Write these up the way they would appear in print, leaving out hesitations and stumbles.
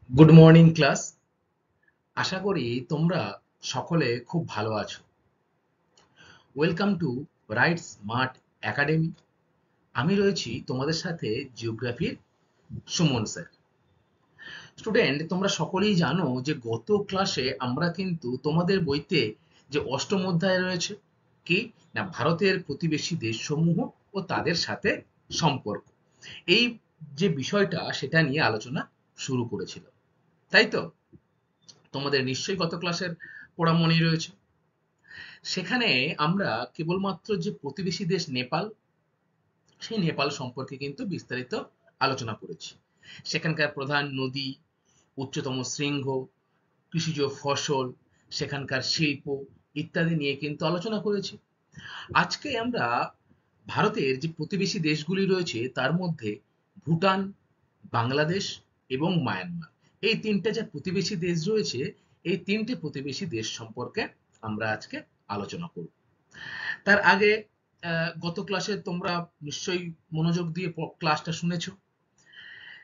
Good morning class. আশা করি তোমরা সকলে খুব ভালো আছো। Welcome to right smart academy. আমি রয়েছি তোমাদের সাথে জিওগ্রাফির সুমন স্যার। স্টুডেন্ট, তোমরা সকলেই জানো যে গত ক্লাসে আমরা কিন্তু তোমাদের বইতে যে অষ্টম অধ্যায় রয়েছে কি না, ভারতের প্রতিবেশী দেশসমূহ ও তাদের সাথে সম্পর্ক, এই যে বিষয়টা সেটা নিয়ে আলোচনা শুরু করেছিল, তাই তো? তোমাদের নিশ্চয়ই গত ক্লাসের পড়া মনেই রয়েছে। সেখানে আমরা কেবলমাত্র যে প্রতিবেশী দেশ নেপাল, সেই নেপাল সম্পর্কে কিন্তু বিস্তারিত আলোচনা করেছি। সেখানকার প্রধান নদী, উচ্চতম শৃঙ্গ, কৃষিজ ফসল, সেখানকার শিল্প ইত্যাদি নিয়ে কিন্তু আলোচনা করেছি। আজকে আমরা ভারতের যে প্রতিবেশী দেশগুলি রয়েছে তার মধ্যে ভুটান, বাংলাদেশ এবং মায়ানমার, এই তিনটে যে প্রতিবেশী দেশ রয়েছে, এই তিনটে প্রতিবেশী দেশ সম্পর্কে আমরা আজকে আলোচনা করব। তার আগে গত ক্লাসে তোমরা নিশ্চয়ই মনোযোগ দিয়ে ক্লাসটা শুনেছো।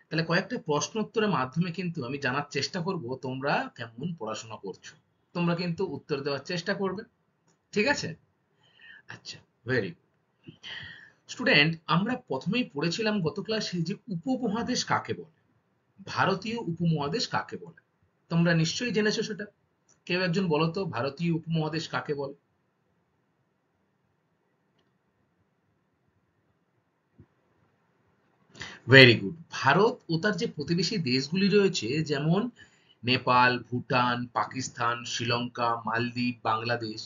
তাহলে কয়েকটা প্রশ্ন উত্তরের মাধ্যমে কিন্তু আমি জানার চেষ্টা করব তোমরা কেমন পড়াশোনা করছো। তোমরা কিন্তু উত্তর দেওয়ার চেষ্টা করবে, ঠিক আছে? আচ্ছা, ভেরি গুড। স্টুডেন্ট, আমরা প্রথমেই পড়েছিলাম গত ক্লাসে যে উপমহাদেশ কাকে বলে, ভারতীয় উপমহাদেশ কাকে বলে। তোমরা নিশ্চয়ই জেনেছো সেটা। কেউ একজন বলো তো, ভারতীয় উপমহাদেশ কাকে বলে? Very good. ভারত ও তার যে প্রতিবেশী দেশগুলি রয়েছে, যেমন নেপাল, ভুটান, পাকিস্তান, শ্রীলঙ্কা, মালদ্বীপ, বাংলাদেশ,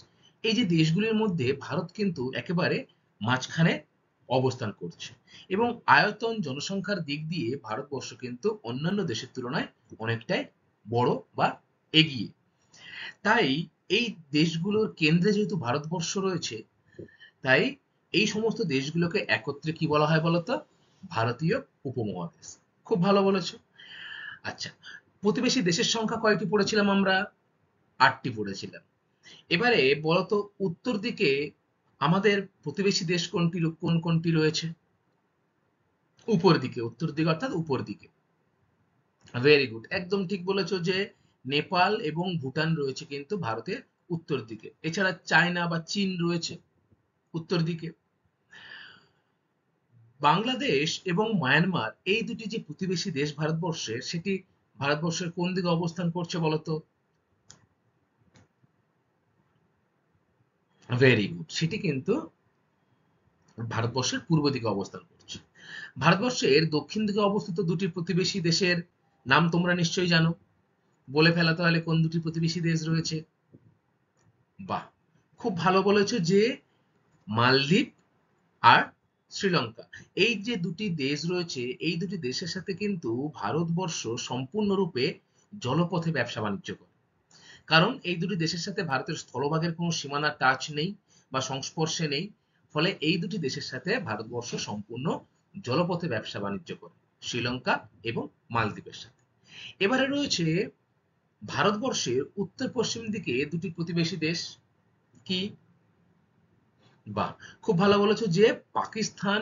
এই যে দেশগুলির মধ্যে ভারত কিন্তু একেবারে মাঝখানে অবস্থান করছে, এবং আয়তন জনসংখ্যার দিক দিয়ে ভারতবর্ষ কিন্তু অন্যান্য দেশের তুলনায় অনেকটাই বড় বা এগিয়ে। তাই এই দেশগুলোর কেন্দ্রে যেহেতু ভারতবর্ষ রয়েছে, তাই এই সমস্ত দেশগুলোকে একত্রে কি বলা হয় বলতো? ভারতীয় উপমহাদেশ। খুব ভালো বলেছো। আচ্ছা, প্রতিবেশী দেশের সংখ্যা কয়টি পড়েছিলাম আমরা? 8টি পড়েছিলাম। এবারে বলতো, উত্তর দিকে আমাদের প্রতিবেশী দেশ কোনটি, কোন কোনটি রয়েছে? উপর দিকে, উত্তর দিকে অর্থাৎ উপর দিকে। ভেরি গুড, একদম ঠিক বলেছো যে নেপাল এবং ভুটান রয়েছে কিন্তু ভারতের উত্তর দিকে। এছাড়া চায়না বা চীন রয়েছে উত্তর দিকে। বাংলাদেশ এবং মায়ানমার, এই দুটি যে প্রতিবেশী দেশ ভারতবর্ষের, সেটি ভারতবর্ষের কোন দিকে অবস্থান করছে বলতো? ভেরি গুড, সেটি কিন্তু ভারতবর্ষের পূর্ব দিকে অবস্থান করছে। ভারতবর্ষের দক্ষিণ দিকে অবস্থিত দুটি প্রতিবেশী দেশের নাম তোমরা নিশ্চয়ই জানো। বলে ফেলা তাহলে কোন দুটি প্রতিবেশী দেশ রয়েছে। বাহ, খুব ভালো বলেছো যে মালদ্বীপ আর শ্রীলঙ্কা। এই যে দুটি দেশ রয়েছে, এই দুটি দেশের সাথে কিন্তু ভারতবর্ষ সম্পূর্ণরূপে জলপথে ব্যবসা বাণিজ্য করে। কারণ এই দুটি দেশের সাথে ভারতের স্থলভাগের কোনো সীমানা টাচ নেই বা সংস্পর্শে নেই। ফলে এই দুটি দেশের সাথে ভারতবর্ষ সম্পূর্ণ জলপথে ব্যবসা বাণিজ্য করে, শ্রীলঙ্কা এবং মালদ্বীপের সাথে। এবারে রয়েছে ভারতবর্ষের উত্তর পশ্চিম দিকে দুটি প্রতিবেশী দেশ। কি? বাহ, খুব ভালো বলেছো যে পাকিস্তান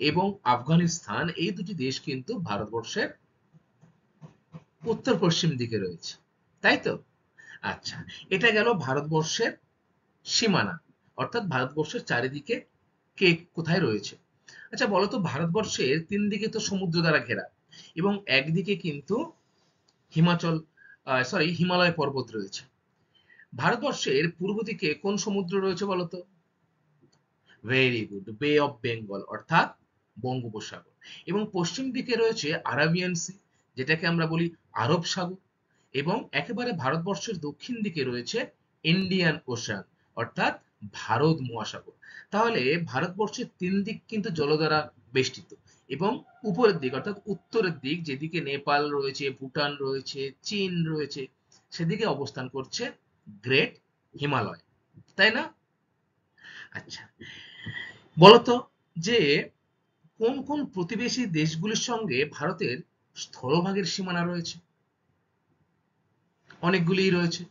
এবং আফগানিস্তান, এই দুটি দেশ কিন্তু ভারতবর্ষের উত্তর পশ্চিম দিকে রয়েছে, তাই তো? আচ্ছা, এটা গেল ভারতবর্ষের সীমানা, অর্থাৎ ভারতবর্ষের চারিদিকে কে কোথায় রয়েছে। আচ্ছা বলতো, ভারতবর্ষের তিন দিকে তো সমুদ্র দ্বারা ঘেরা, এবং একদিকে কিন্তু হিমালয় পর্বত রয়েছে। ভারতবর্ষের পূর্ব দিকে কোন সমুদ্র রয়েছে বলতো? ভেরি গুড, বে অফ বেঙ্গল অর্থাৎ বঙ্গোপসাগর। এবং পশ্চিম দিকে রয়েছে আরাবিয়ান সি, যেটাকে আমরা বলি আরব সাগর। এবং একেবারে ভারতবর্ষের দক্ষিণ দিকে রয়েছে ইন্ডিয়ান ওশান, অর্থাৎ ভারত মহাসাগর। তাহলে ভারতবর্ষের তিন দিক কিন্তু জল দ্বারা বেষ্টিত, এবং উপরের দিক অর্থাৎ উত্তরের দিক, যেদিকে নেপাল রয়েছে, ভুটান রয়েছে, চীন রয়েছে, সেদিকে অবস্থান করছে গ্রেট হিমালয়, তাই না? আচ্ছা, বলতো যে কোন কোন প্রতিবেশী দেশগুলির সঙ্গে ভারতের স্থলভাগের সীমানা রয়েছে? অনেকগুলিই রয়েছে।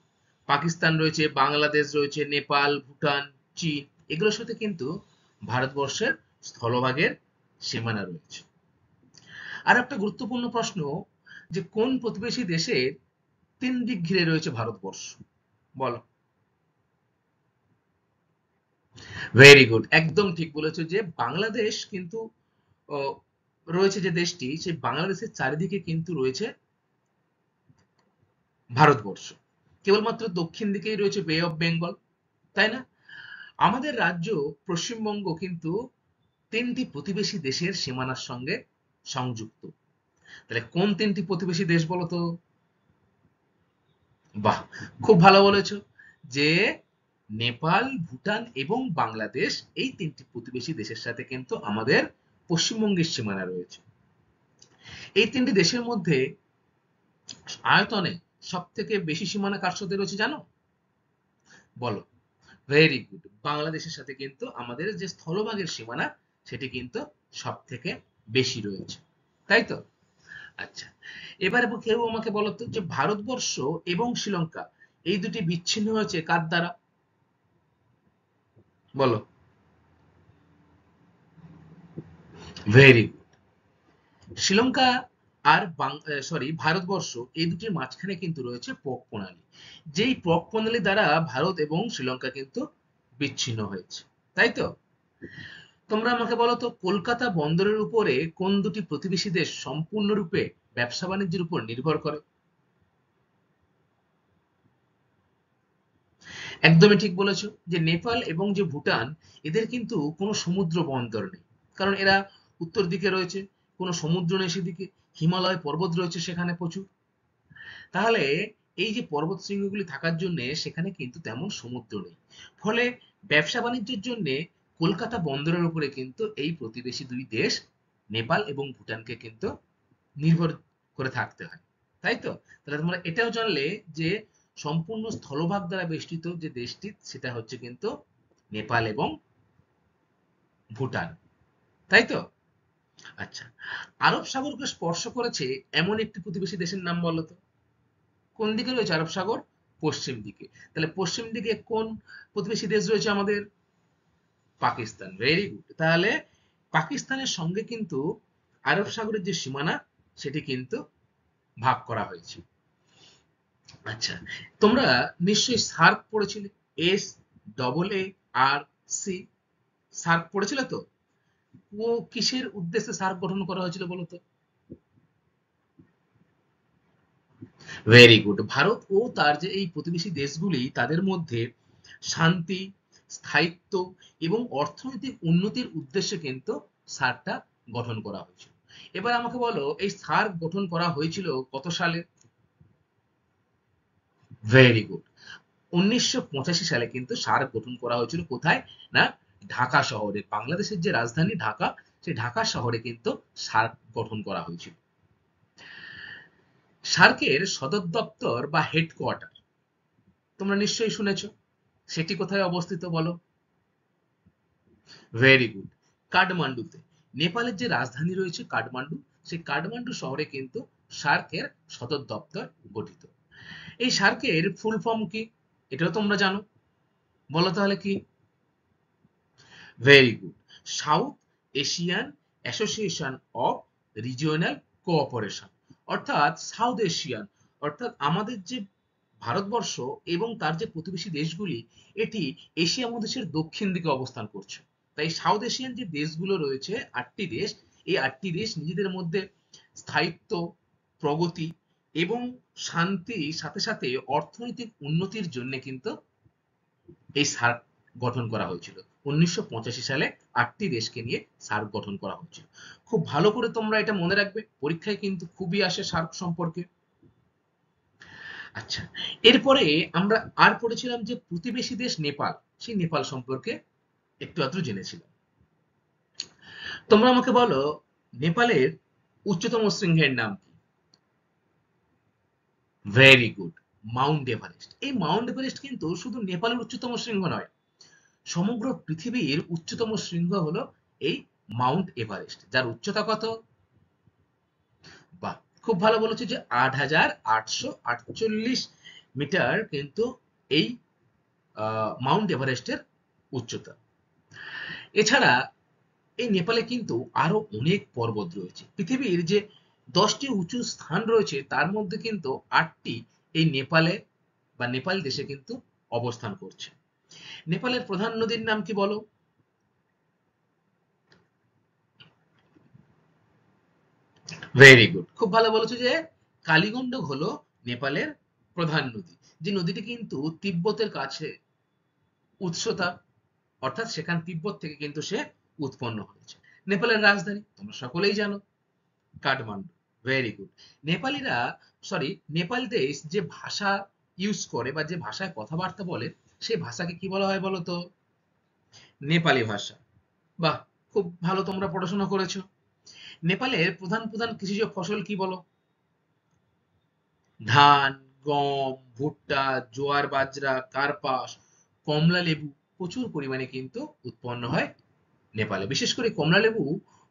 পাকিস্তান রয়েছে, বাংলাদেশ রয়েছে, নেপাল, ভুটান, চীন, এগুলোর সাথে কিন্তু ভারতবর্ষের স্থলভাগের সীমানা রয়েছে। আর একটা গুরুত্বপূর্ণ প্রশ্ন, যে কোন প্রতিবেশী দেশের 3 দিক ঘিরে রয়েছে ভারতবর্ষ? বলো। ভেরি গুড, একদম ঠিক বলেছো যে বাংলাদেশ কিন্তু আহ, রয়েছে যে দেশটি, সেই বাংলাদেশের চারিদিকে কিন্তু রয়েছে ভারতবর্ষ। কেবলমাত্র দক্ষিণ দিকেই রয়েছে বে অফ বেঙ্গল, তাই না? আমাদের রাজ্য পশ্চিমবঙ্গ কিন্তু 3টি প্রতিবেশী দেশের সীমানার সঙ্গে সংযুক্ত। তাহলে কোন 3টি প্রতিবেশী দেশ বলো তো? বাহ, খুব ভালো বলেছো যে নেপাল, ভুটান এবং বাংলাদেশ, এই 3টি প্রতিবেশী দেশের সাথে কিন্তু আমাদের পশ্চিমবঙ্গের সীমানা রয়েছে। এই 3টি দেশের মধ্যে আয়তনে সব থেকে বেশি সীমানা কার সাথে রয়েছে জানো? বলো। ভেরি গুড, বাংলাদেশের সাথে কিন্তু আমাদের যে স্থলভাগের সীমানা, সেটি কিন্তু সব থেকে বেশি রয়েছে, তাই তো? আচ্ছা, এবারে কেউ আমাকে বলো তো যে ভারতবর্ষ এবং শ্রীলঙ্কা এই দুটি বিচ্ছিন্ন হয়েছে কার দ্বারা? বলো। Very good. শ্রীলঙ্কা আর ভারতবর্ষ, এই দুটির মাঝখানে কিন্তু রয়েছে পক প্রণালী। যেই পক প্রণালী দ্বারা ভারত এবং শ্রীলঙ্কা কিন্তু বিচ্ছিন্ন হয়েছে, তাই তো? তোমরা আমাকে বলো তো কলকাতা বন্দরের উপরে কোন দুটি প্রতিবেশী দেশ সম্পূর্ণরূপে ব্যবসা বাণিজ্যের উপর নির্ভর করে? একদমই ঠিক বলেছো যে নেপাল এবং যে ভুটান, এদের কিন্তু কোনো সমুদ্র বন্দর নেই। কারণ এরা উত্তর দিকে রয়েছে, কোনো সমুদ্র নেই সেদিকে, হিমালয় পর্বত রয়েছে সেখানে প্রচুর। তাহলে এই যে পর্বত শৃঙ্গগুলি থাকার জন্য সেখানে কিন্তু তেমন সমুদ্র নেই। ফলে ব্যবসা বাণিজ্যের জন্য কলকাতা বন্দরের উপরে কিন্তু এই প্রতিবেশী দুই দেশ নেপাল এবং ভুটানকে কিন্তু নির্ভর করে থাকতে হয়, তাই তো? তাহলে তোমরা এটাও জানলে যে সম্পূর্ণ স্থলভাগ দ্বারা বেষ্টিত যে দেশটি, সেটা হচ্ছে কিন্তু নেপাল এবং ভুটান, তাই তো? আচ্ছা, আরব সাগরকে স্পর্শ করেছে এমন একটি প্রতিবেশী দেশের নাম বলো তো? কোন দিকে রয়েছে আরব সাগর? পশ্চিম দিকে। তাহলে পশ্চিম দিকে কোন প্রতিবেশী দেশ রয়েছে আমাদের? পাকিস্তান। Very good. তাহলে পাকিস্তানের সঙ্গে কিন্তু আরব সাগরের যে সীমানা, সেটি কিন্তু ভাগ করা হয়েছে। আচ্ছা, তোমরা নিশ্চয়ই সার্ক পড়েছিলে, SAARC, সার্ক পড়েছিলে তো? ও কিসের উদ্দেশ্যে সার্ক গঠন করা হয়েছিল বলো তো? Very good. ভারত ও তার যে এই প্রতিবেশী দেশগুলি, তাদের মধ্যে শান্তি, স্থায়িত্ব এবং অর্থনৈতিক উন্নতির উদ্দেশ্যে কিন্তু সার্কটা গঠন করা হয়েছিল। এবার আমাকে বলো এই সার্ক গঠন করা হয়েছিল কত সালে? Very good. 1985 সালে কিন্তু সার্ক গঠন করা হয়েছিল। কোথায়? না, ঢাকা শহরে। বাংলাদেশের যে রাজধানী ঢাকা, সেই ঢাকা শহরে কিন্তু সার্ক গঠন করা হয়েছিল। সার্কের সদর দপ্তর বা হেডকোয়ার্টার তোমরা নিশ্চয়ই শুনেছো, সেটি কোথায় অবস্থিত বলো? ভেরি গুড, কাঠমান্ডুতে। নেপালের যে রাজধানী রয়েছে কাঠমান্ডু, সেই কাঠমান্ডু শহরে কিন্তু সার্কের সদর দপ্তর গঠিত। এই সার্কের ফুল ফর্ম কি? এটাও তোমরা জানো, বলো তাহলে কি? Very good, south Asian association of regional cooperation. অর্থাৎ সাউথ এশিয়ান, অর্থাৎ আমাদের যে ভারতবর্ষ এবং তার যে প্রতিবেশী দেশগুলি, এটি এশিয়া মহাদেশের দক্ষিণ দিকে অবস্থান করছে। তাই সাউথ এশিয়ান যে দেশগুলো রয়েছে 8টি দেশ, এই 8টি দেশ নিজেদের মধ্যে স্থায়িত্ব, প্রগতি এবং শান্তির সাথে সাথে অর্থনৈতিক উন্নতির জন্য কিন্তু এই সার্ক গঠন করা হয়েছিল। 1985 সালে 8টি দেশকে নিয়ে সার্ক গঠন করা হয়েছিল। খুব ভালো করে তোমরা এটা মনে রাখবে, পরীক্ষায় কিন্তু খুবই আসে সার্ক সম্পর্কে। আচ্ছা, এরপরে আমরা আর পড়েছিলাম যে প্রতিবেশী দেশ নেপাল, সেই নেপাল সম্পর্কে একটু আধটু জেনেছিলাম। তোমরা আমাকে বলো নেপালের উচ্চতম শৃঙ্গের নাম কি? Very good, Mount Everest. এই মাউন্ট এভারেস্ট কিন্তু শুধু নেপালের উচ্চতম শৃঙ্গ নয়, সমগ্র পৃথিবীর উচ্চতম শৃঙ্গ হলো এই মাউন্ট এভারেস্ট, যার উচ্চতা কত? বাহ, খুব ভালো বলেছে যে 8,848 মিটার কিন্তু এই মাউন্ট এভারেস্টের উচ্চতা। এছাড়া এই নেপালে কিন্তু আরো অনেক পর্বত রয়েছে। পৃথিবীর যে 10টি উঁচু স্থান রয়েছে, তার মধ্যে কিন্তু 8টি এই নেপালে বা নেপাল দেশে কিন্তু অবস্থান করছে। নেপালের প্রধান নদীর নাম কি বলো? ভেরি গুড, খুব ভালো বলেছো যে কালীগন্ডক হলো নেপালের প্রধান নদী, যে নদীটি কিন্তু তিব্বতের কাছে উৎসতা, অর্থাৎ সেখান তিব্বত থেকে কিন্তু সে উৎপন্ন হয়েছে। নেপালের রাজধানী তোমরা সকলেই জানো, কাঠমান্ডু। Very good. নেপালিরা, সরি, নেপাল দেশ যে ভাষা ইউজ করে বা যে ভাষায় কথাবার্তা বলে, সেই ভাষাকে কি বলা হয় বলো তো? নেপালি ভাষা। বাহ, খুব ভালো, তোমরা পড়াশোনা করেছো। নেপালের প্রধান প্রধান কৃষিজ ফসল কি বলো? ধান, গম, ভুট্টা, জোয়ার বাজরা, কার্পাস, কমলা লেবু প্রচুর পরিমাণে কিন্তু উৎপন্ন হয় নেপালে। বিশেষ করে কমলা লেবু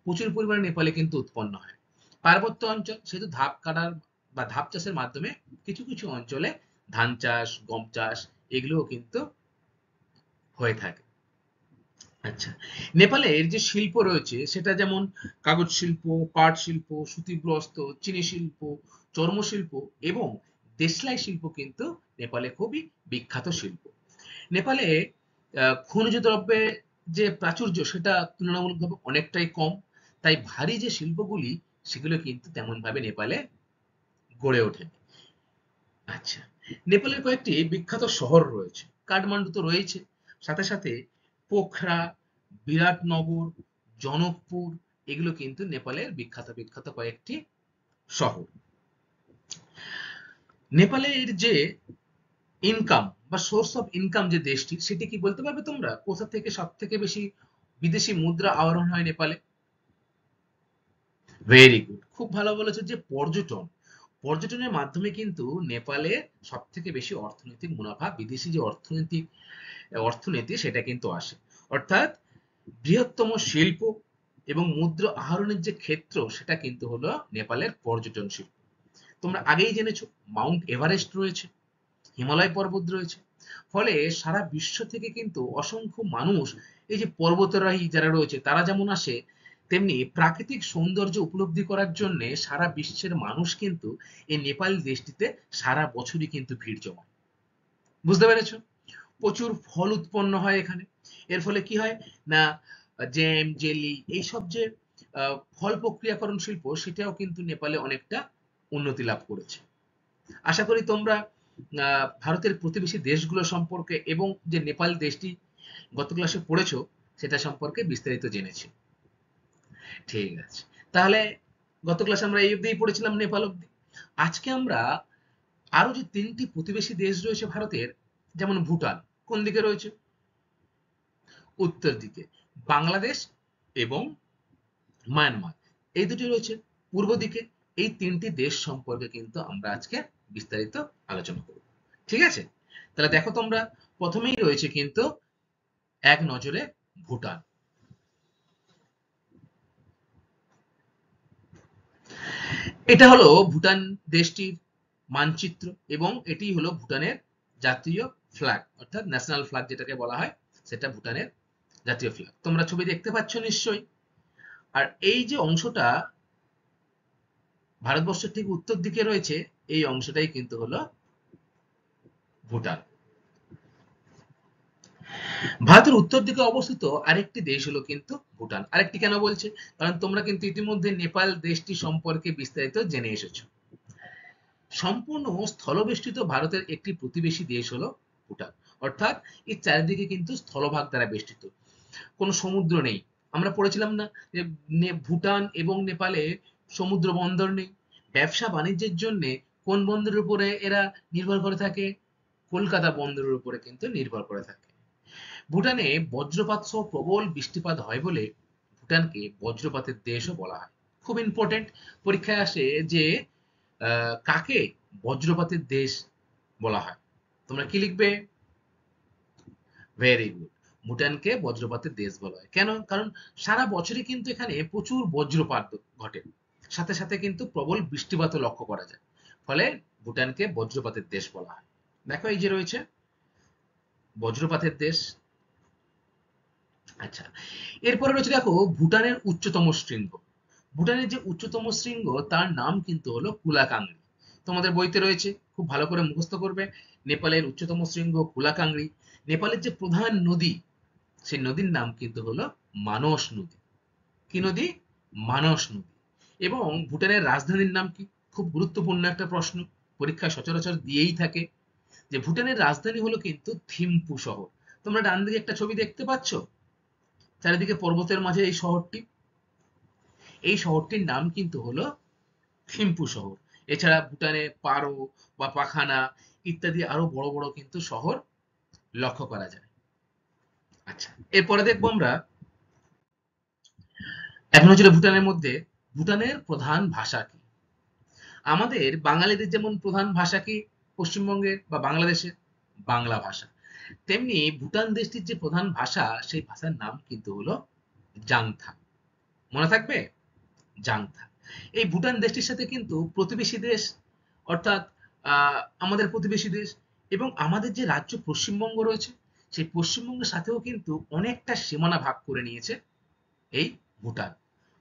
প্রচুর পরিমাণে নেপালে কিন্তু উৎপন্ন হয়। পার্বত্য অঞ্চল, সেহেতু ধাপ কাটার বা ধাপ চাষের মাধ্যমে কিছু কিছু অঞ্চলে ধান চাষ, গম চাষ এগুলোও কিন্তু হয়ে থাকে। আচ্ছা, নেপালের যে শিল্প রয়েছে সেটা যেমন কাগজ শিল্প, পাট শিল্প, সুতি বস্ত্র, চিনি শিল্প, চর্ম শিল্প এবং দেশলাই শিল্প কিন্তু নেপালে খুবই বিখ্যাত শিল্প। নেপালে খনিজ দ্রব্যের যে প্রাচুর্য সেটা তুলনামূলকভাবে অনেকটাই কম, তাই ভারী যে শিল্পগুলি সেগুলো কিন্তু তেমন ভাবে নেপালে গড়ে ওঠে। আচ্ছা, নেপালের কয়েকটি বিখ্যাত শহর রয়েছে। কাঠমান্ডু তো রয়েছে, সাথে সাথে পোখরা, বিরাটনগর, জনকপুর এগুলো কিন্তু নেপালের বিখ্যাত বিখ্যাত কয়েকটি শহর। নেপালের যে ইনকাম বা সোর্স অফ ইনকাম যে দেশটি, সেটি কি বলতে পারবে তোমরা? কোথা থেকে সব থেকে বেশি বিদেশি মুদ্রা আহরণ হয় নেপালে? ভেরি গুড, খুব ভালো বলেছো যে পর্যটন। পর্যটনের মাধ্যমে কিন্তু নেপালে সব থেকে বেশি অর্থনৈতিক মুনাফা, বিদেশি যে অর্থনীতি সেটা কিন্তু আসে। অর্থাৎ বৃহত্তম শিল্প এবং মুদ্রা আহরণের যে ক্ষেত্র সেটা কিন্তু হলো নেপালের পর্যটন শিল্প। তোমরা আগেই জেনেছো মাউন্ট এভারেস্ট রয়েছে, হিমালয় পর্বত রয়েছে, ফলে সারা বিশ্ব থেকে কিন্তু অসংখ্য মানুষ এই যে পর্বতারোহী যারা রয়েছে তারা যেমন আসে, তেমনি প্রাকৃতিক সৌন্দর্য উপলব্ধি করার জন্য সারা বিশ্বের মানুষ কিন্তু এই নেপাল দেশটিতে সারা বছরই কিন্তু ভিড় জমায়। বুঝতে পেরেছো? প্রচুর ফল উৎপন্ন হয় এখানে। এর ফলে কি হয় না, জ্যাম, জেলি এইসব যে ফল প্রক্রিয়াকরণ শিল্প সেটাও কিন্তু নেপালে অনেকটা উন্নতি লাভ করেছে। আশা করি তোমরা ভারতের প্রতিবেশী দেশগুলো সম্পর্কে এবং যে নেপাল দেশটি গত ক্লাসে পড়েছো সেটা সম্পর্কে বিস্তারিত জেনেছি। ঠিক আছে, তাহলে গত ক্লাসে আমরা এই অবধিই পড়েছিলাম, নেপাল অবধি। আজকে আমরা আরো যে 3টি প্রতিবেশী দেশ রয়েছে ভারতের, যেমন ভুটান কোন দিকে রয়েছে? উত্তর দিকে। বাংলাদেশ এবং মায়ানমার এই দুটি রয়েছে পূর্ব দিকে। এই 3টি দেশ সম্পর্কে কিন্তু আমরা আজকে বিস্তারিত আলোচনা করব। ঠিক আছে, তাহলে দেখো তোমরা, প্রথমেই রয়েছে কিন্তু এক নজরে ভুটান। এটা হলো ভুটান দেশটির মানচিত্র এবং এটি হলো ভুটানের জাতীয় ফ্ল্যাগ, অর্থাৎ ন্যাশনাল ফ্ল্যাগ যেটাকে বলা হয়, সেটা ভুটানের জাতীয় ফ্ল্যাগ। তোমরা ছবি দেখতে পাচ্ছ নিশ্চয়ই। আর এই যে অংশটা ভারতবর্ষের ঠিক উত্তর দিকে রয়েছে, এই অংশটাই কিন্তু হলো ভুটান। ভারতের উত্তর দিকে অবস্থিত আরেকটি দেশ হলো কিন্তু ভুটান। আরেকটি কেন বলছে? কারণ তোমরা কিন্তু ইতিমধ্যে নেপাল দেশটি সম্পর্কে বিস্তারিত জেনে এসেছো। সম্পূর্ণ স্থলবেষ্টিত ভারতের একটি প্রতিবেশী দেশ হলো ভুটান, অর্থাৎ এর চারিদিকে কিন্তু স্থলভাগ দ্বারা বেষ্টিত, কোনো সমুদ্র নেই। আমরা পড়েছিলাম না যে ভুটান এবং নেপালে সমুদ্র বন্দর নেই। ব্যবসা বাণিজ্যের জন্য কোন বন্দরের উপরে এরা নির্ভর করে থাকে? কলকাতা বন্দরের উপরে কিন্তু নির্ভর করে থাকে। ভুটানে বজ্রপাত সহ প্রবল বৃষ্টিপাত হয় বলে ভুটানকে বজ্রপাতের দেশও বলা হয়। খুব ইম্পর্টেন্ট, পরীক্ষায় আসে যে কাকে বজ্রপাতের দেশ বলা হয়? তোমরা কি লিখবে? ভেরি গুড, ভুটানকে বজ্রপাতের দেশ বলা হয়। কেন? কারণ সারা বছরই কিন্তু এখানে প্রচুর বজ্রপাত ঘটে, সাথে সাথে কিন্তু প্রবল বৃষ্টিপাতও লক্ষ্য করা যায়, ফলে ভুটানকে বজ্রপাতের দেশ বলা হয়। দেখো এই যে রয়েছে বজ্রপাতের দেশ। আচ্ছা, এরপরে রয়েছে দেখো ভুটানের উচ্চতম শৃঙ্গ। ভুটানের যে উচ্চতম শৃঙ্গ তার নাম কিন্তু হলো কুলাকাংরি। তোমাদের বইতে রয়েছে, খুব ভালো করে মুখস্থ করবে। নেপালের উচ্চতম শৃঙ্গ কুলাকাংরি। নেপালের যে প্রধান নদী, সেই নদীর নাম কিন্তু হলো মানস নদী। কি নদী? মানস নদী। এবং ভুটানের রাজধানীর নাম কি? খুব গুরুত্বপূর্ণ একটা প্রশ্ন, পরীক্ষায় সচরাচর দিয়েই থাকে। যে ভুটানের রাজধানী হলো কিন্তু থিম্পু শহর। তোমরা ডান দিকে একটা ছবি দেখতে পাচ্ছ, চারিদিকে পর্বতের মাঝে এই শহরটি। এই শহরটির নাম কিন্তু হলো থিম্পু শহর। এছাড়া ভুটানে পারো বা পাখানা ইত্যাদি আরো বড় বড় কিন্তু শহর লক্ষ্য করা যায়। আচ্ছা, এরপরে দেখবো আমরা এক নজরে ভুটানের মধ্যে ভুটানের প্রধান ভাষা কি। আমাদের বাঙালিদের যেমন প্রধান ভাষা কি পশ্চিমবঙ্গের বা বাংলাদেশের? বাংলা ভাষা। তেমনি ভুটান দেশটির যে প্রধান ভাষা, সেই ভাষার নাম কিন্তু হলো জাংথা। মনে থাকবে? জাংথা। এই ভুটান দেশটির সাথে কিন্তু প্রতিবেশী দেশ, অর্থাৎ আমাদের প্রতিবেশী দেশ, এবং আমাদের যে রাজ্য পশ্চিমবঙ্গ রয়েছে, সেই পশ্চিমবঙ্গের সাথেও কিন্তু অনেকটা সীমানা ভাগ করে নিয়েছে এই ভুটান।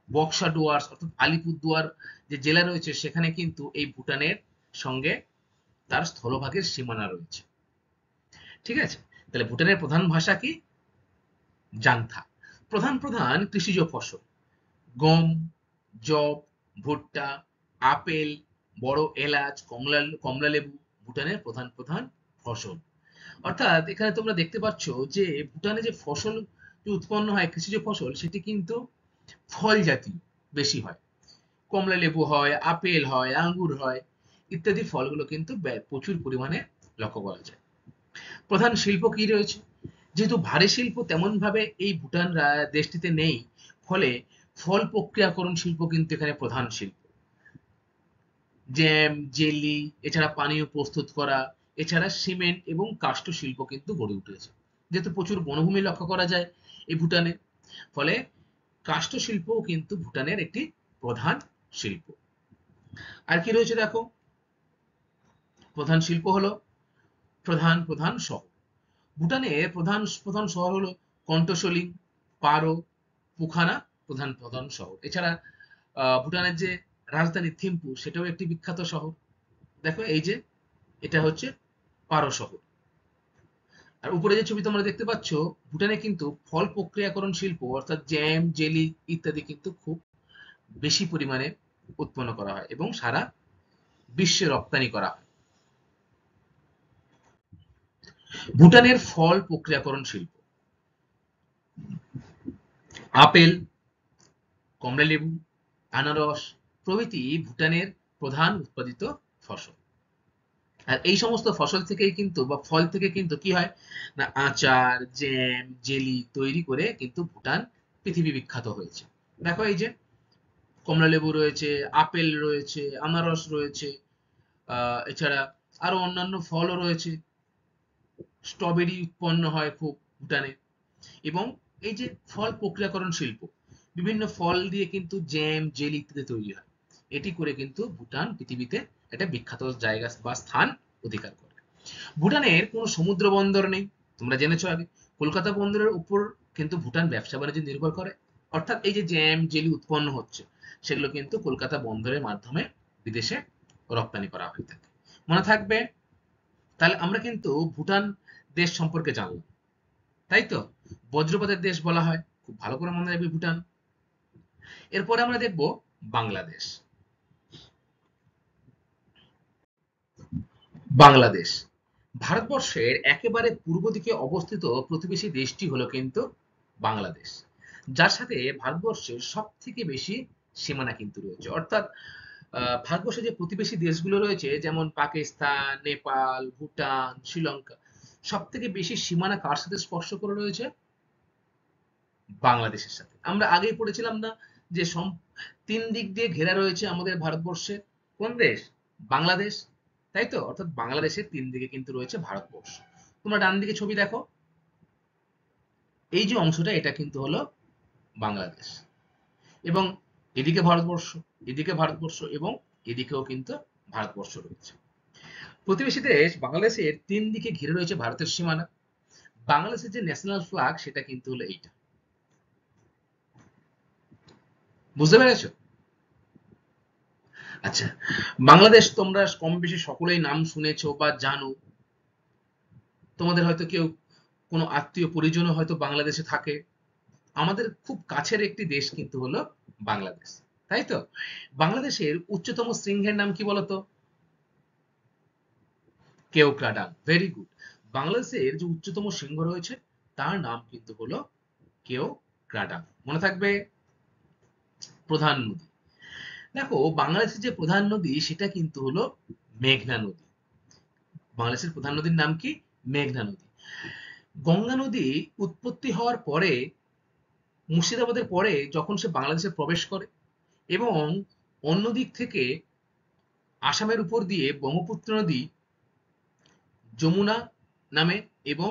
বক্সা ডুয়ার্স অর্থাৎ আলিপুরদুয়ার যে জেলা রয়েছে, সেখানে কিন্তু এই ভুটানের সঙ্গে তার স্থলভাগের সীমানা রয়েছে। ঠিক আছে? তাহলে ভুটানের প্রধান ভাষা কি? জাংথা। প্রধান প্রধান কৃষিজ ফসল: গম, যব, ভুট্টা, আপেল, বড় এলাচ, কমলালেবু ভুটানের প্রধান প্রধান ফসল। অর্থাৎ এখানে তোমরা দেখতে পাচ্ছ যে ভুটানে যে ফসল যে উৎপন্ন হয়, কৃষিজ ফসল, সেটি কিন্তু ফল জাতীয় বেশি হয়। কমলা লেবু হয়, আপেল হয়, আঙ্গুর হয় ইত্যাদি ফলগুলো কিন্তু প্রচুর পরিমাণে লক্ষ্য করা যায়। প্রধান শিল্প কি রয়েছে? যেহেতু ভারী শিল্প তেমন ভাবে এই ভুটান দেশটিতে নেই, ফলে ফল প্রক্রিয়াকরণ শিল্প কিন্তু এখানে প্রধান শিল্প। জ্যাম, জেলি, এছাড়া পানীয় প্রস্তুত করা, এছাড়া সিমেন্ট এবং কাষ্ঠ শিল্প কিন্তু গড়ে উঠেছে। যেহেতু প্রচুর বনভূমি লক্ষ্য করা যায় এই ভুটানে, ফলে কাষ্ঠ শিল্পও কিন্তু ভুটানের একটি প্রধান শিল্প। আর কি রয়েছে দেখো, প্রধান শিল্প হলো প্রধান প্রধান শহর। ভুটানের প্রধান প্রধান শহর হলো কন্টসলিং, পারো, পুখানা প্রধান প্রধান শহর। এছাড়া ভুটানের যে রাজধানী থিম্পু, সেটাও একটি বিখ্যাত শহর। দেখো এই যে, এটা হচ্ছে পারো শহর। আর উপরে যে ছবি তোমরা দেখতে পাচ্ছ, ভুটানে কিন্তু ফল প্রক্রিয়াকরণ শিল্প অর্থাৎ জ্যাম, জেলি ইত্যাদি কিন্তু খুব বেশি পরিমাণে উৎপন্ন করা হয় এবং সারা বিশ্বে রপ্তানি করা হয়। ভুটানের ফল প্রক্রিয়াকরণ শিল্প: আপেল, কমলালেবু, আনারস প্রভৃতি ভুটানের প্রধান উৎপাদিত ফসল। আর এই সমস্ত ফসল থেকেই কিন্তু বা ফল থেকে কিন্তু কি হয় না, আচার, জ্যাম, জেলি তৈরি করে কিন্তু ভুটান পৃথিবী বিখ্যাত হয়েছে। দেখো এই যে, কমলালেবু রয়েছে, আপেল রয়েছে, আনারস রয়েছে, এছাড়া আরো অন্যান্য ফলও রয়েছে। স্ট্রবেরি উৎপন্ন হয় খুব ভুটানে। এবং এই যে ফল প্রক্রিয়াকরণ শিল্প, বিভিন্ন ফল দিয়ে কিন্তু জ্যাম, জেলি ইত্যাদি তৈরি হয়। এটি করে কিন্তু ভুটান পৃথিবীতে একটা বিখ্যাত জায়গা বা স্থান অধিকার করে। ভুটানের কোনো সমুদ্র বন্দর নেই, তোমরা জেনেছো আগে। কলকাতা বন্দরের উপর কিন্তু ভুটান ব্যবসা বাণিজ্য নির্ভর করে। অর্থাৎ এই যে জ্যাম, জেলি উৎপন্ন হচ্ছে, সেগুলো কিন্তু কলকাতা বন্দরের মাধ্যমে বিদেশে রপ্তানি করা হয়ে থাকে। মনে থাকবে? তাহলে আমরা কিন্তু ভুটান দেশ সম্পর্কে জানলাম, তাই তো? বজ্রপাতের দেশ বলা হয়, খুব ভালো করে মনে রাখবে ভুটান। এরপরে আমরা দেখব বাংলাদেশ। বাংলাদেশ ভারতবর্ষের একেবারে পূর্ব দিকে অবস্থিত প্রতিবেশী দেশটি হলো কিন্তু বাংলাদেশ, যার সাথে ভারতবর্ষের সব থেকে বেশি সীমানা কিন্তু রয়েছে। অর্থাৎ ভারতবর্ষের যে প্রতিবেশী দেশগুলো রয়েছে, যেমন পাকিস্তান, নেপাল, ভুটান, শ্রীলঙ্কা, সব থেকে বেশি সীমানা কার সাথে স্পর্শ করে রয়েছে? বাংলাদেশের সাথে। আমরা আগেই পড়েছিলাম না যে তিন দিক দিয়ে ঘেরা রয়েছে আমাদের ভারতবর্ষে কোন দেশ? বাংলাদেশ, তাই তো? অর্থাৎ বাংলাদেশের তিন দিকে কিন্তু রয়েছে ভারতবর্ষ। তোমরা ডান দিকে ছবি দেখো, এই যে অংশটা, এটা কিন্তু হলো বাংলাদেশ। এবং এদিকে ভারতবর্ষ, এদিকে ভারতবর্ষ, এবং এদিকেও কিন্তু ভারতবর্ষ রয়েছে। প্রতিবেশী দেশ বাংলাদেশের তিন দিকে ঘিরে রয়েছে ভারতের সীমানা। বাংলাদেশের যে ন্যাশনাল ফ্ল্যাগ, সেটা কিন্তু হলো এইটা। বুঝতে পেরেছো? আচ্ছা, বাংলাদেশ তোমরা কম বেশি সকলেই নাম শুনেছো বা জানো। তোমাদের হয়তো কেউ কোনো আত্মীয় পরিজনও হয়তো বাংলাদেশে থাকে। আমাদের খুব কাছের একটি দেশ কিন্তু হলো বাংলাদেশ, তাই তো? বাংলাদেশের উচ্চতম শৃঙ্গের নাম কি বলতো? কেওক্রাডাং। Very good. বাংলাদেশের যে উচ্চতম শৃঙ্গ রয়েছে তার নাম কিন্তু হলো কেওক্রাডাং। মনে থাকবে। প্রধান নদী, দেখো বাংলাদেশের যে প্রধান নদী সেটা কিন্তু হলো মেঘনা নদী। বাংলাদেশের প্রধান নদীর নাম কি? মেঘনা নদী। গঙ্গা নদী উৎপত্তি হওয়ার পরে, মুর্শিদাবাদের পরে যখন সে বাংলাদেশে প্রবেশ করে এবং অন্য দিক থেকে আসামের উপর দিয়ে ব্রহ্মপুত্র নদী যমুনা নামে এবং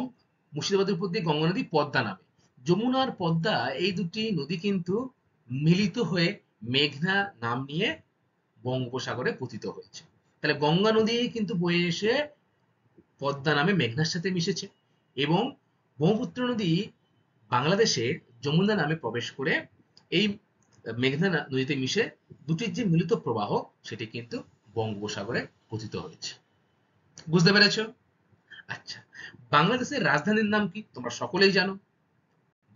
মুর্শিদাবাদের উপর দিয়ে গঙ্গা নদী পদ্মা নামে। যমুনা আর পদ্মা এই দুটি নদী কিন্তু মিলিত হয়ে মেঘনা নাম নিয়ে বঙ্গোপসাগরে পতিত হয়েছে। তাহলে গঙ্গা নদী কিন্তু বয়ে এসে পদ্মা নামে মেঘনার সাথে মিশেছে এবং ব্রহ্মপুত্র নদী বাংলাদেশে যমুনা নামে প্রবেশ করে এই মেঘনা নদীতে মিশে দুটির যে মিলিত প্রবাহ সেটি কিন্তু বঙ্গোপসাগরে পতিত হয়েছে। বুঝতে পেরেছো? আচ্ছা, বাংলাদেশের রাজধানীর নাম কি? তোমরা সকলেই জানো,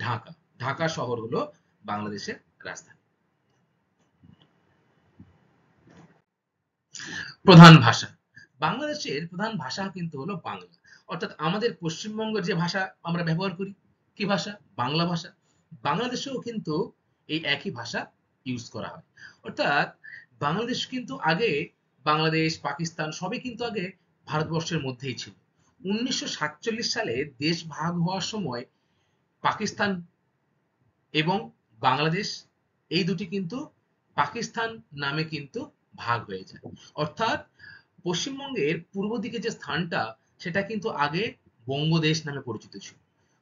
ঢাকা। ঢাকা শহর হলো বাংলাদেশের রাজধানী। প্রধান ভাষা, বাংলাদেশের প্রধান ভাষা কিন্তু হলো বাংলা। অর্থাৎ আমাদের পশ্চিমবঙ্গের যে ভাষা আমরা ব্যবহার করি, কি ভাষা? বাংলা ভাষা। বাংলাদেশেও কিন্তু এই একই ভাষা ইউজ করা হয়। অর্থাৎ বাংলাদেশ কিন্তু আগে, বাংলাদেশ পাকিস্তান সবই কিন্তু আগে ভারতবর্ষের মধ্যেই ছিল। 1947 সালে দেশ ভাগ হওয়ার সময় পাকিস্তান এবং বাংলাদেশ এই দুটি কিন্তু পাকিস্তান নামে কিন্তু ভাগ হয়ে যায়। অর্থাৎ পশ্চিমবঙ্গের পূর্ব দিকে যে স্থানটা সেটা কিন্তু আগে বঙ্গদেশ নামে পরিচিত ছিল।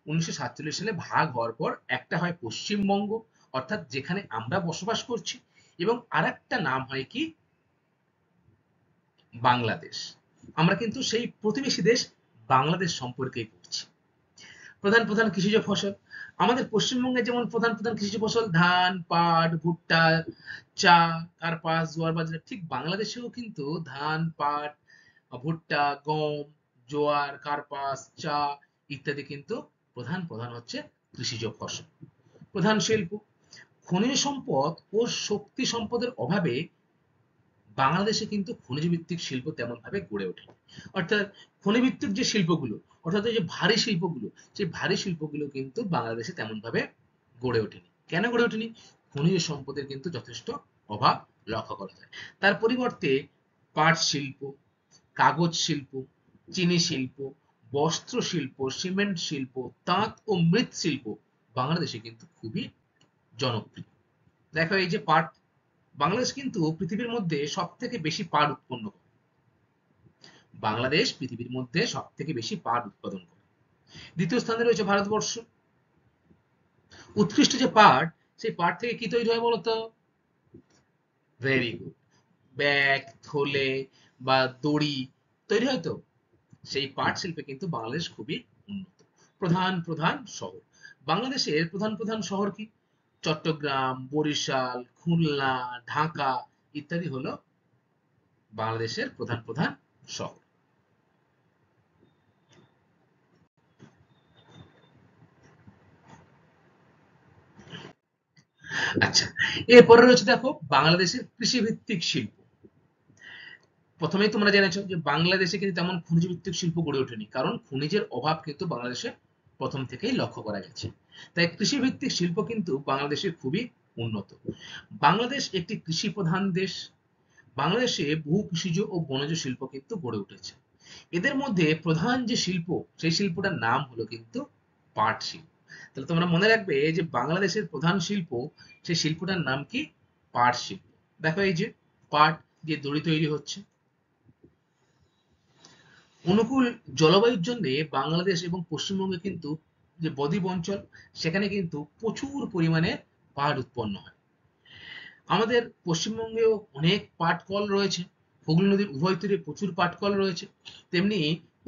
1947 সালে ভাগ হওয়ার পর একটা হয় পশ্চিমবঙ্গ, অর্থাৎ যেখানে আমরা বসবাস করছি, এবং আরেকটা নাম হয় কি? বাংলাদেশ। আমরা কিন্তু সেই প্রতিবেশী দেশ বাংলাদেশ সম্পর্কেই পড়ছি। প্রধান প্রধান কৃষিজ ফসল, আমাদের পশ্চিমবঙ্গে যেমন প্রধান প্রধান কৃষিজ ফসল ধান, পাট, ভুট্টা, চা, কার্পাস, জোয়ার বাজরা, ঠিক বাংলাদেশেও কিন্তু ধান, পাট, ভুট্টা, গম, জোয়ার, কার্পাস, চা ইত্যাদি কিন্তু প্রধান প্রধান হচ্ছে কৃষিজ ফসল। প্রধান শিল্প, খনিজ সম্পদ ও শক্তি সম্পদের অভাবে বাংলাদেশে কিন্তু খনিজ ভিত্তিক শিল্প তেমন ভাবে গড়ে ওঠে। অর্থাৎ খনি ভিত্তিক যে শিল্পগুলো, অর্থাৎ এই যে ভারী শিল্পগুলো, সেই ভারী শিল্পগুলো কিন্তু বাংলাদেশে তেমন ভাবে গড়ে ওঠেনি। কেন গড়ে ওঠেনি? খনিজ সম্পদের কিন্তু যথেষ্ট অভাব লক্ষ্য করা যায়। তার পরিবর্তে পাট শিল্প, কাগজ শিল্প, চিনি শিল্প, বস্ত্র শিল্প, সিমেন্ট শিল্প, তাঁত ও মৃৎ শিল্প বাংলাদেশে কিন্তু খুবই জনপ্রিয়। দেখো এই যে পাট, বাংলাদেশ কিন্তু পৃথিবীর মধ্যে সব থেকে বেশি পাট উৎপন্ন করে। বাংলাদেশ পৃথিবীর মধ্যে সব থেকে বেশি পাট উৎপাদন করে। দ্বিতীয় স্থানে রয়েছে ভারতবর্ষ। উৎকৃষ্ট যে পাট, সেই পাট থেকে কি তৈরি হয় বলতো? Very good. ব্যাগ, থলে বা দড়ি তৈরি হয় তো। সেই পাট শিল্পে কিন্তু বাংলাদেশ খুবই উন্নত। প্রধান প্রধান শহর, বাংলাদেশের প্রধান প্রধান শহর কি? চট্টগ্রাম, বরিশাল, খুলনা, ঢাকা ইত্যাদি হলো বাংলাদেশের প্রধান প্রধান শহর। আচ্ছা, এরপরে রয়েছে দেখো বাংলাদেশের কৃষিভিত্তিক শিল্প। প্রথমেই তোমরা জেনেছো যে বাংলাদেশে কিন্তু তেমন খনিজ ভিত্তিক শিল্প গড়ে ওঠেনি, কারণ খনিজের অভাব কিন্তু বাংলাদেশে প্রথম থেকেই লক্ষ্য করা গেছে। তাই কৃষিভিত্তিক শিল্প কিন্তু বাংলাদেশে খুবই উন্নত। বাংলাদেশ একটি কৃষি প্রধান দেশ। বাংলাদেশে বহু কৃষিজ ও বনজ শিল্প কিন্তু গড়ে উঠেছে। এদের মধ্যে প্রধান যে শিল্প, সেই শিল্পটার নাম হলো কিন্তু পাট শিল্প। তাহলে তোমরা মনে রাখবে যে বাংলাদেশের প্রধান শিল্প, সেই শিল্পটার নাম কি? পাট শিল্প। দেখো এই যে পাট দিয়ে দড়ি তৈরি হচ্ছে। অনুকূল জলবায়ুর জন্য বাংলাদেশ এবং পশ্চিমবঙ্গে কিন্তু যে বদ্বীপ অঞ্চল, সেখানে কিন্তু প্রচুর পরিমাণে পাট উৎপন্ন হয়। আমাদের পশ্চিমবঙ্গেও অনেক পাট কল রয়েছে। হুগলি নদীর উভয় তীরে প্রচুর পাট কল রয়েছে। তেমনি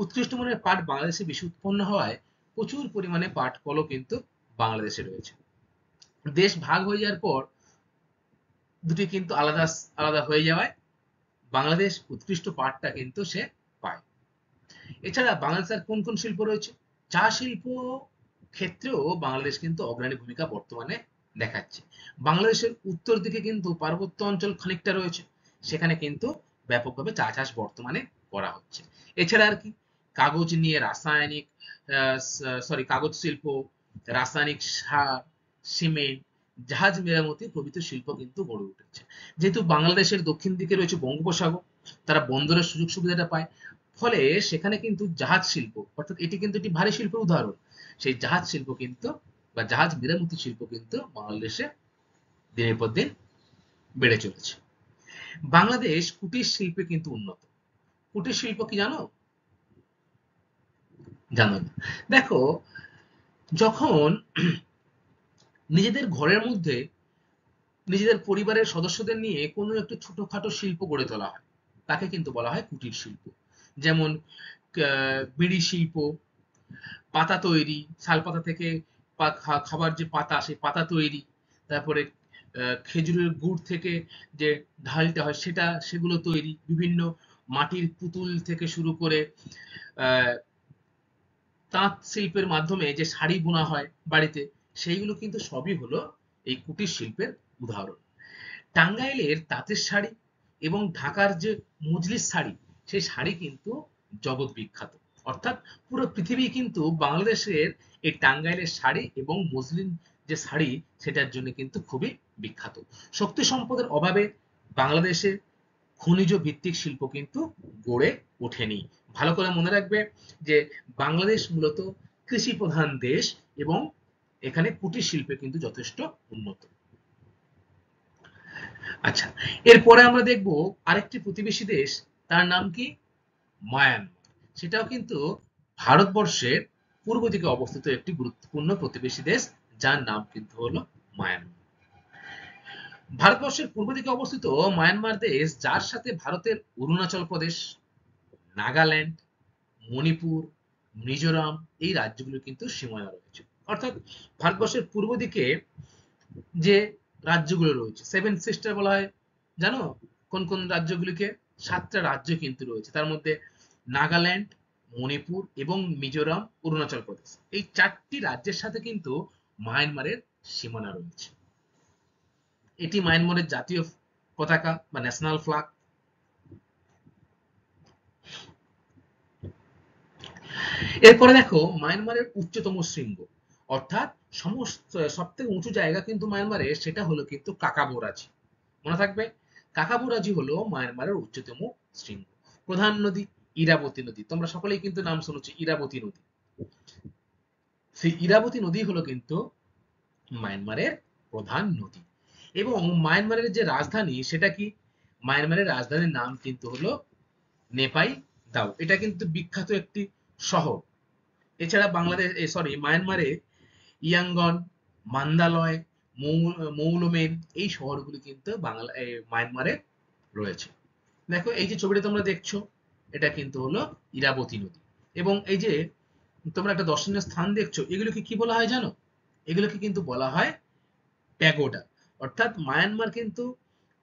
উৎকৃষ্ট মানের পাট বাংলাদেশে বেশি উৎপন্ন হওয়ায় প্রচুর পরিমাণে পাট কলও কিন্তু বাংলাদেশে রয়েছে। দেশ ভাগ হয়ে যাওয়ার পর দুটি কিন্তু আলাদা আলাদা হয়ে যাওয়ায় বাংলাদেশ উৎকৃষ্ট পাটটা কিন্তু সে পায়। এছাড়া বাংলাদেশের কোন কোন শিল্প রয়েছে? চা শিল্প ক্ষেত্রেও বাংলাদেশ কিন্তু অগ্রণী ভূমিকা বর্তমানে দেখাচ্ছে। বাংলাদেশের উত্তর দিকে কিন্তু পার্বত্য অঞ্চল খানিকটা রয়েছে, সেখানে কিন্তু ব্যাপকভাবে চা চাষ বর্তমানে করা হচ্ছে। এছাড়া আর কি, কাগজ নিয়ে রাসায়নিক কাগজ শিল্প, রাসায়নিক সার, সিমেন্ট, জাহাজ মেরামতি প্রভৃতি শিল্প কিন্তু গড়ে উঠেছে। যেহেতু বাংলাদেশের দক্ষিণ দিকে রয়েছে বঙ্গোপসাগর, তারা বন্দরের সুযোগ সুবিধাটা পায়, ফলে সেখানে কিন্তু জাহাজ শিল্প, অর্থাৎ এটি কিন্তু একটি ভারী শিল্পের উদাহরণ, সেই জাহাজ শিল্প কিন্তু বা জাহাজ মেরামতি শিল্প কিন্তু বাংলাদেশে দিনের পর দিন বেড়ে চলেছে। বাংলাদেশ কুটির শিল্পে কিন্তু উন্নত। কুটির শিল্প কি জানো? জানো না? দেখো, যখন নিজেদের ঘরের মধ্যে নিজেদের পরিবারের সদস্যদের নিয়ে কোনো একটি ছোটখাটো শিল্প গড়ে তোলা হয়, তাকে কিন্তু বলা হয় কুটির শিল্প। যেমন বিড়ি শিল্প, পাতা তৈরি, শাল পাতা থেকে খাবার যে পাতা, সেই পাতা তৈরি, তারপরে খেজুরের গুড় থেকে যে ঢালটা হয় সেগুলো তৈরি, বিভিন্ন মাটির পুতুল থেকে শুরু করে তাঁত শিল্পের মাধ্যমে যে শাড়ি বোনা হয় বাড়িতে, সেইগুলো কিন্তু সবই হলো এই কুটির শিল্পের উদাহরণ। টাঙ্গাইলের তাঁতের শাড়ি এবং ঢাকার যে মজলিস শাড়ি, সেই শাড়ি কিন্তু জগৎ বিখ্যাত। অর্থাৎ পুরো পৃথিবী কিন্তু বাংলাদেশের এই টাঙ্গাইলের শাড়ি এবং মসলিন যে শাড়ি, সেটার জন্য কিন্তু খুবই বিখ্যাত। শক্তি সম্পদের অভাবে বাংলাদেশে খনিজ ভিত্তিক শিল্প কিন্তু গড়ে ওঠেনি। ভালো করে মনে রাখবে যে বাংলাদেশ মূলত কৃষি প্রধান দেশ এবং এখানে কুটির শিল্পে কিন্তু যথেষ্ট উন্নত। আচ্ছা, এরপরে আমরা দেখব আরেকটি প্রতিবেশী দেশ, তার নাম কি? মায়ানমার। সেটাও কিন্তু ভারতবর্ষের পূর্ব দিকে অবস্থিত একটি গুরুত্বপূর্ণ প্রতিবেশী দেশ, যার নাম কিন্তু হলো মায়ানমার। ভারতবর্ষের পূর্ব দিকে অবস্থিত মায়ানমার দেশ, যার সাথে ভারতের অরুণাচল প্রদেশ, নাগাল্যান্ড, মণিপুর, মিজোরাম এই রাজ্যগুলো কিন্তু সীমানা রয়েছে। অর্থাৎ ভারতবর্ষের পূর্ব দিকে যে রাজ্যগুলো রয়েছে, সেভেন সিস্টার বলা হয়, জানো কোন কোন রাজ্যগুলিকে? 7টা রাজ্য কিন্তু রয়েছে, তার মধ্যে নাগাল্যান্ড, মণিপুর এবং মিজোরাম, অরুণাচল প্রদেশ, এই 4টি রাজ্যের সাথে কিন্তু মায়ানমারের সীমানা রয়েছে। এটি মায়ানমারের জাতীয় পতাকা বা ন্যাশনাল ফ্ল্যাগ। এরপরে দেখো মায়ানমারের উচ্চতম শৃঙ্গ, অর্থাৎ সমস্ত সবথেকে উঁচু জায়গা কিন্তু মায়ানমারে, সেটা হলো কিন্তু কাকাবোরাজি। মনে থাকবে, কাকাবোরাজি হলো মায়ানমারের উচ্চতম শৃঙ্গ। প্রধান নদী ইরাবতী নদী, তোমরা সকলেই কিন্তু নাম শুনেছো ইরাবতী নদী। সেই ইরাবতী নদী হলো কিন্তু মায়ানমারের প্রধান নদী। এবং মায়ানমারের যে রাজধানী, সেটা কি? মায়ানমারের রাজধানীর নাম কিন্তু হলো নেপাই দাও। এটা কিন্তু বিখ্যাত একটি শহর। এছাড়া মায়ানমারে ইয়াঙ্গন, মান্দালয়, মৌলমেন এই শহরগুলি কিন্তু মায়ানমারে রয়েছে। দেখো, এই যে ছবিটা তোমরা দেখছো, এটা কিন্তু হলো ইরাবতী নদী। এবং এই যে তোমরা একটা দর্শনীয় স্থান দেখছো, এগুলোকে কি বলা হয় জানো? এগুলোকে কিন্তু বলা হয় প্যাগোডা। অর্থাৎ মায়ানমার কিন্তু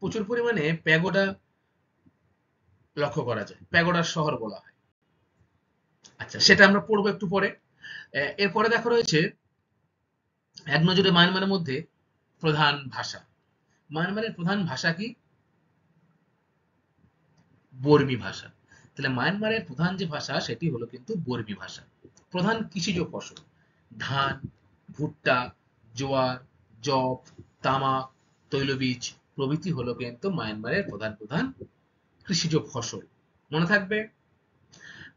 প্রচুর পরিমাণে প্যাগোডা লক্ষ্য করা যায়, প্যাগোডার শহর বলা হয়। আচ্ছা, সেটা আমরা পড়বো একটু পরে। এরপরে দেখো রয়েছে এক নজরে মায়ানমারের মধ্যে প্রধান ভাষা। মায়ানমারের প্রধান ভাষা কি? বর্মী ভাষা। তাহলে মায়ানমারের প্রধান যে ভাষা, সেটি হলো কিন্তু বর্মী ভাষা। প্রধান কৃষিজ ফসল ধান, ভুট্টা, জোয়ার, যব, তামাক, তৈলবীজ প্রভৃতি হলো কিন্তু মায়ানমারের প্রধান প্রধান কৃষিজ ফসল। মনে থাকবে।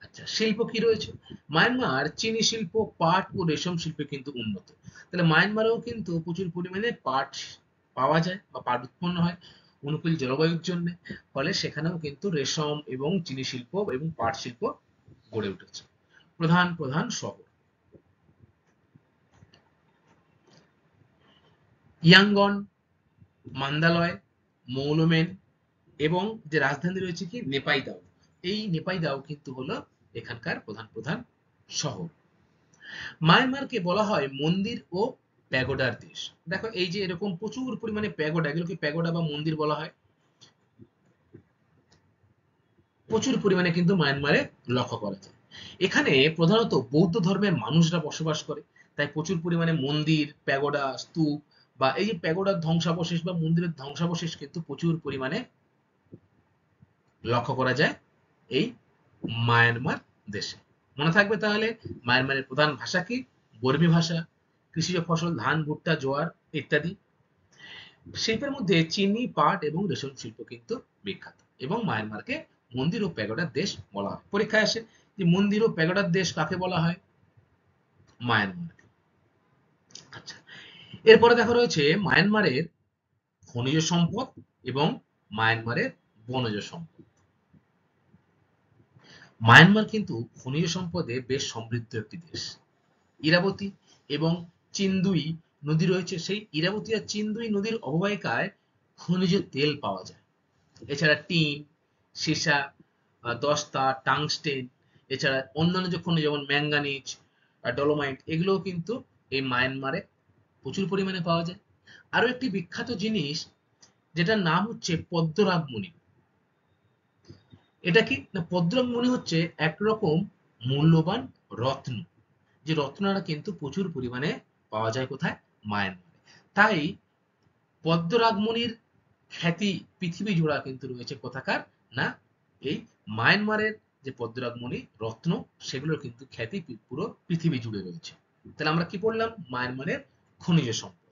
আচ্ছা, শিল্প কি রয়েছে? মায়ানমার চিনি শিল্প, পাট ও রেশম শিল্পে কিন্তু উন্নত। তাহলে মায়ানমারেও কিন্তু প্রচুর পরিমাণে পাট পাওয়া যায় বা পাট উৎপন্ন হয় অনুকূল জলবায়ুর জন্য। ফলে সেখানেও কিন্তু রেশম এবং চিনি শিল্প এবং পাট শিল্প গড়ে উঠেছে। প্রধান প্রধান শহর ইয়াঙ্গন, মান্দালয়, মৌলমেন এবং যে রাজধানী রয়েছে কি নেপাইদাও। এই নেপাইদাও কিন্তু হলো এখানকার প্রধান প্রধান শহর। মায়ানমারকে বলা হয় মন্দির ও প্যাগোডার দেশ। দেখো, এই যে এরকম প্রচুর পরিমাণে প্যাগোডা, এগুলোকে প্যাগোডা বা মন্দির বলা হয়। প্রচুর পরিমাণে কিন্তু মায়ানমারে লক্ষ্য করা যায়। এখানে প্রধানত বৌদ্ধ ধর্মের মানুষরা বসবাস করে, তাই প্রচুর পরিমাণে মন্দির, প্যাগোডা, স্তূপ বা এই যে প্যাগোডার ধ্বংসাবশেষ বা মন্দিরের ধ্বংসাবশেষ কিন্তু প্রচুর পরিমাণে লক্ষ্য করা যায় এই মায়ানমার দেশে। মনে থাকবে তাহলে, মায়ানমারের প্রধান ভাষা কি? বর্মী ভাষা। কৃষিজ ফসল ধান, ভুট্টা, জোয়ার ইত্যাদি। শিল্পের মধ্যে চিনি, পাট এবং রেশম শিল্প কিন্তু বিখ্যাত। এবং মায়ানমারকে মন্দির ও প্যাগোডার দেশ বলা হয়। পরীক্ষায় আসে যে মন্দির ও প্যাগোডার দেশ কাকে বলা হয়? মায়ানমারকে। আচ্ছা, এরপরে দেখা রয়েছে মায়ানমারের খনিজ সম্পদ এবং মায়ানমারের বনজ সম্পদ। মায়ানমার কিন্তু খনিজ সম্পদে বেশ সমৃদ্ধ একটি দেশ। ইরাবতী এবং চিন্দুই নদী রয়েছে, সেই ইরাবতী আর চিন্দুই নদীর অববাহিকায় খনিজ তেল পাওয়া যায়। এছাড়া টিন, সীসা, দস্তা, টাংস্টেন, এছাড়া অন্যান্য যে খনিজ যেমন ম্যাঙ্গানিজ, ডলোমাইট, এগুলোও কিন্তু এই মায়ানমারে প্রচুর পরিমাণে পাওয়া যায়। আরো একটি বিখ্যাত জিনিস যেটার নাম হচ্ছে পদ্মরাগমণি। এটা কি না, পদ্মরাগমণি হচ্ছে একরকম মূল্যবান রত্ন, যে রত্নটা কিন্তু প্রচুর পরিমাণে পাওয়া যায় কোথায়? মায়ানমারে। তাই পদ্মরাগমণির খ্যাতি পৃথিবী জোড়া কিন্তু রয়েছে কোথাকার? না, এই মায়ানমারের যে পদ্মরাগমণি রত্ন, সেগুলোর কিন্তু খ্যাতি পুরো পৃথিবী জুড়ে রয়েছে। তাহলে আমরা কি পড়লাম? মায়ানমারের খনিজ সম্পদ।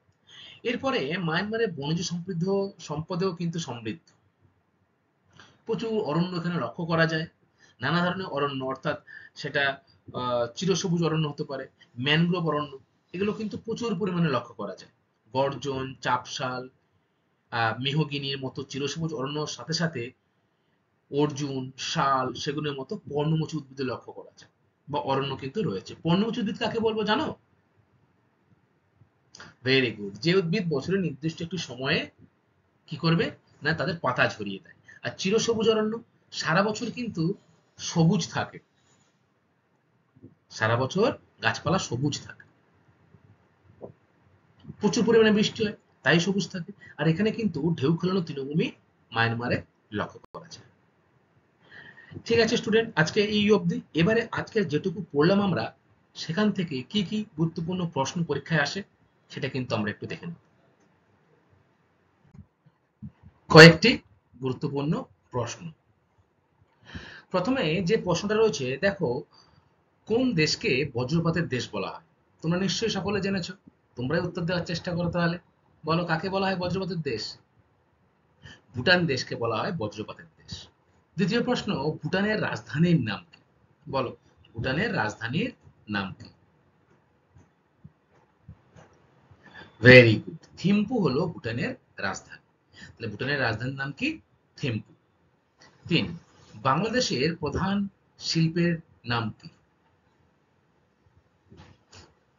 এরপরে মায়ানমারের বনজ সমৃদ্ধ সম্পদেও কিন্তু সমৃদ্ধ। প্রচুর অরণ্য এখানে লক্ষ্য করা যায়। নানা ধরনের অরণ্য, অর্থাৎ সেটা চিরসবুজ অরণ্য হতে পারে, ম্যানগ্রোভ অরণ্য, এগুলো কিন্তু প্রচুর পরিমাণে লক্ষ্য করা যায়। গর্জন, চাপশাল, মেহগিনির মতো চিরসবুজ অরণ্যর সাথে সাথে অর্জুন, শাল, সেগুনের মতো পর্ণমোচী উদ্ভিদ লক্ষ্য করা যায় বা অরণ্য কিন্তু রয়েছে। পর্ণমোচী উদ্ভিদ কাকে বলবো জানো? Very good. যে উদ্ভিদ বছরের নির্দিষ্ট একটি সময়ে কি করবে না, তাদের পাতা ঝরিয়ে দেয়। আর চিরসবুজ অরণ্য সারা বছর কিন্তু সবুজ থাকে, সারা বছর গাছপালা সবুজ থাকে, প্রচুর পরিমাণে বৃষ্টি হয়, তাই সবুজ থাকে। আর এখানে কিন্তু ঢেউ খেলানো তৃণভূমি মায়ানমারে লক্ষ্য করা যায়। ঠিক আছে স্টুডেন্ট, আজকে এই অবধি। এবারে আজকে যেটুকু পড়লাম আমরা, সেখান থেকে কি কি গুরুত্বপূর্ণ প্রশ্ন পরীক্ষায় আসে সেটা কিন্তু আমরা একটু দেখে নেব। কয়েকটি গুরুত্বপূর্ণ প্রশ্ন। প্রথমে যে প্রশ্নটা রয়েছে দেখো, কোন দেশকে বজ্রপাতের দেশ বলা হয়? তোমরা নিশ্চয়ই সকলে জেনেছো, তোমরাই উত্তর দেওয়ার চেষ্টা করো তাহলে। বলো কাকে বলা হয় বজ্রপাতের দেশ? ভুটান দেশকে বলা হয় বজ্রপাতের দেশ। দ্বিতীয় প্রশ্ন, ভুটানের রাজধানীর নাম কি? বলো, ভুটানের রাজধানীর নাম কি? ভেরি গুড, থিম্পু হলো ভুটানের রাজধানী। তাহলে ভুটানের রাজধানীর নাম কি? থিম্পু। তিন, বাংলাদেশের প্রধান শিল্পের নাম কি?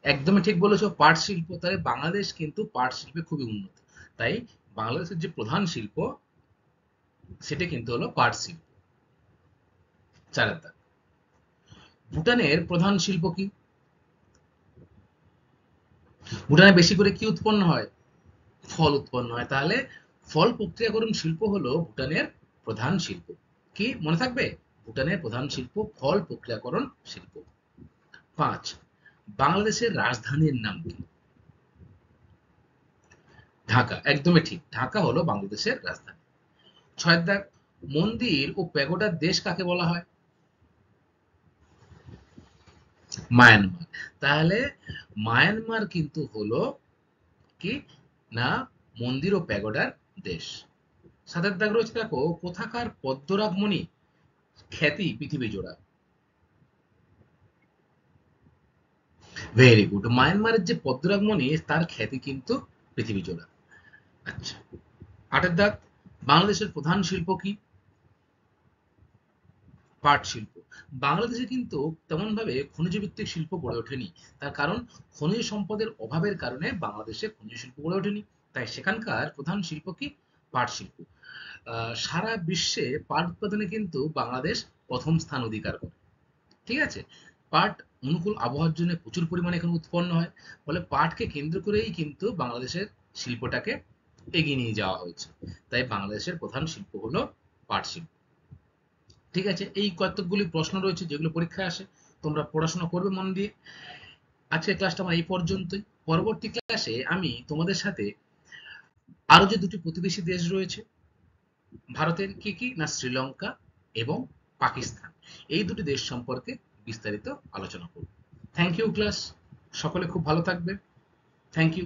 একদমই ঠিক বলেছো, পাট শিল্প। তাহলে বাংলাদেশ কিন্তু পাট শিল্পে খুবই উন্নত। তাই বাংলাদেশের যে প্রধান শিল্প সেটা কিন্তু হলো পাট শিল্প। চারের দাগ, ভুটানের প্রধান শিল্প কি? ভুটানে বেশি করে কি উৎপন্ন হয়? ফল উৎপন্ন হয়। তাহলে ফল প্রক্রিয়াকরণ শিল্প হলো ভুটানের প্রধান শিল্প। কি মনে থাকবে? ভুটানের প্রধান শিল্প ফল প্রক্রিয়াকরণ শিল্প। পাঁচ, বাংলাদেশের রাজধানীর নাম কি? ঢাকা, একদমই ঠিক, ঢাকা হলো বাংলাদেশের রাজধানী। ছয়ের দাগ, মন্দির ও প্যাগোডার দেশ কাকে বলা হয়? মায়ানমার। তাহলে মায়ানমার কিন্তু হলো কি না, মন্দির ও প্যাগোডার দেশ। সাতের দাগ রয়েছে দেখো, কোথাকার পদ্মরাগমণি খ্যাতি পৃথিবী জোড়া? ভেরি গুড, মায়ানমারের যে পদ্মরাগমণি তার খ্যাতি কিন্তু পৃথিবী জোড়া। আচ্ছা, আটের দাগ, বাংলাদেশের প্রধান শিল্প কি? পাট শিল্প। বাংলাদেশে কিন্তু তেমন ভাবে খনিজ ভিত্তিক শিল্প গড়ে ওঠেনি। তার কারণ খনিজ সম্পদের অভাবের কারণে বাংলাদেশে খনিজ শিল্প গড়ে ওঠেনি। তাই সেখানকার প্রধান শিল্প কি? পাট শিল্প। সারা বিশ্বে পাট উৎপাদনে কিন্তু বাংলাদেশ প্রথম স্থান অধিকার করে। ঠিক আছে, পাট অনুকূল আবহাওয়ার জন্য প্রচুর পরিমাণে এখানে উৎপন্ন হয়। ফলে পাটকে কেন্দ্র করেই কিন্তু বাংলাদেশের শিল্পটাকে এগিয়ে নিয়ে যাওয়া হয়েছে। তাই বাংলাদেশের প্রধান শিল্প হলো পাট শিল্প। ঠিক আছে, এই কতকগুলি প্রশ্ন রয়েছে যেগুলো পরীক্ষায় আসে, তোমরা পড়াশোনা করবে মন দিয়ে। আজকের ক্লাসটা আমার এই পর্যন্তই। পরবর্তী ক্লাসে আমি তোমাদের সাথে আরো যে দুটি প্রতিবেশী দেশ রয়েছে ভারতের, কি কি না শ্রীলঙ্কা এবং পাকিস্তান, এই দুটি দেশ সম্পর্কে বিস্তারিত আলোচনা করব। থ্যাংক ইউ ক্লাস, সকলে খুব ভালো থাকবে। Thank you.